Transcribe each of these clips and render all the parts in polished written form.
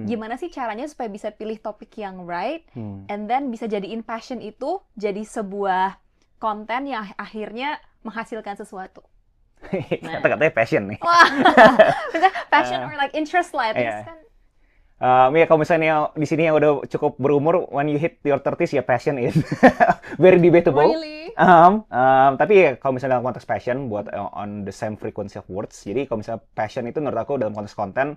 Gimana sih caranya supaya bisa pilih topik yang right, Hmm. and then bisa jadiin passion itu jadi sebuah konten yang akhirnya menghasilkan sesuatu. Nah, Kata-katanya passion nih. wah, maksudnya passion Eh, or like interest lah, at least ya. kan. Ya kalau misalnya di sini yang udah cukup berumur, when you hit your 30s ya passion is very debatable. Really? Tapi ya kalau misalnya dalam konteks passion buat on the same frequency of words, jadi kalau misalnya passion itu menurut aku dalam konteks konten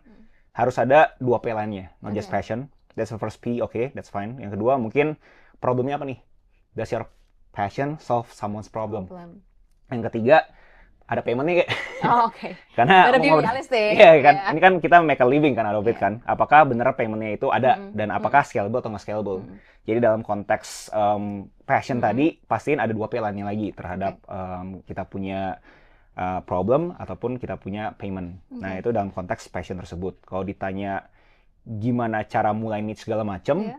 harus ada dua P lainnya, not just Okay. passion. That's the first P, okay, that's fine. Yang kedua mungkin problemnya apa nih? Does your passion solve someone's problem? Problem. Yang ketiga ada payment-nya kayak. Oh, okay. Karena Gotta mau be ngobrol, realistic. iya kan, Yeah. ini kan kita make a living kan out of it Yeah. kan. Apakah bener paymentnya itu ada dan apakah scalable atau nggak scalable? Mm. Jadi dalam konteks passion tadi, pastiin ada dua pilarnya lagi terhadap kita punya problem ataupun kita punya payment. Nah itu dalam konteks passion tersebut. Kalau ditanya gimana cara mulai niche segala macam, Yeah.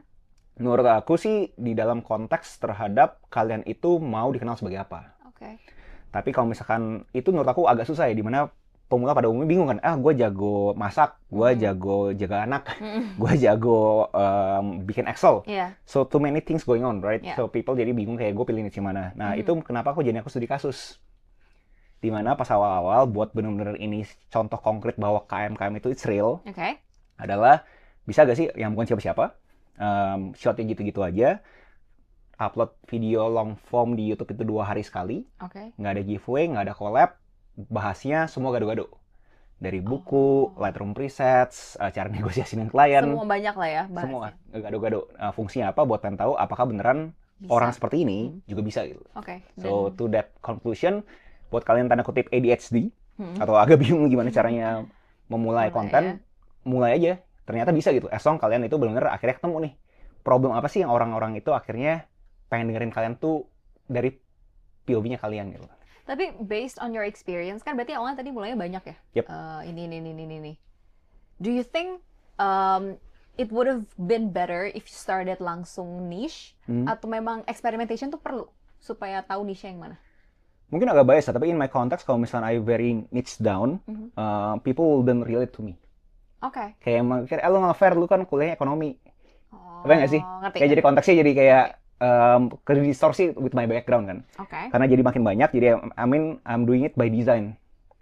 menurut aku sih di dalam konteks terhadap kalian itu mau dikenal sebagai apa. Okay. Tapi kalau misalkan itu menurut aku agak susah ya, dimana pemula pada umumnya bingung kan, gue jago masak, gue jago jaga anak, gue jago bikin Excel. Yeah. So too many things going on, right? Yeah. So people jadi bingung kayak gue pilih niche mana. Nah itu kenapa aku studi kasus. Dimana pas awal-awal buat bener-bener ini contoh konkret bahwa KM-KM itu it's real, Okay. adalah bisa gak sih yang bukan siapa-siapa, shotnya gitu-gitu aja, upload video long form di YouTube itu 2 hari sekali, Okay. nggak ada giveaway, nggak ada collab, bahasnya semua gado-gado. Dari buku, Lightroom presets, cara negosiasi dengan klien, Semua banyak lah ya semua bahasnya. gado-gado. Fungsinya apa buat pengen tahu apakah beneran Bisa. orang seperti ini juga bisa gitu. Okay. So to that conclusion, buat kalian tanda kutip ADHD atau agak bingung gimana caranya memulai konten, mulai aja. Ternyata bisa gitu. As long kalian itu benar-benar akhirnya ketemu nih problem apa sih yang orang-orang itu akhirnya pengen dengerin kalian tuh dari POV-nya kalian gitu. Tapi based on your experience kan berarti awalnya tadi mulainya banyak ya. Yep. Ini. Do you think it would have been better if you started langsung niche atau memang experimentation tuh perlu supaya tahu niche yang mana? Mungkin agak bias, tapi in my context kalau misalnya I very niche down, people wouldn't relate to me. Oke. Kayak lu nggak fair, lu kan kuliahnya ekonomi. Apa nggak sih? Ngerti. Kayak jadi konteksnya jadi kayak ke distorsi with my background kan. Oke. Karena jadi makin banyak, jadi I'm doing it by design.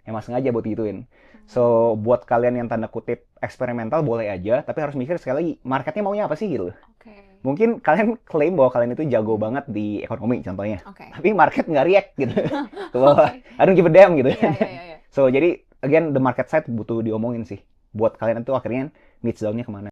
Emang sengaja buat gituin. So buat kalian yang tanda kutip eksperimental boleh aja, tapi harus mikir sekali lagi marketnya maunya apa sih gitu. Oke. Mungkin kalian klaim bahwa kalian itu jago banget di ekonomi contohnya, Oke. tapi market nggak react gitu. Bahwa I don't give a damn gitu. Iya. So jadi again the market side butuh diomongin sih. Buat kalian itu akhirnya niche down-nya kemana.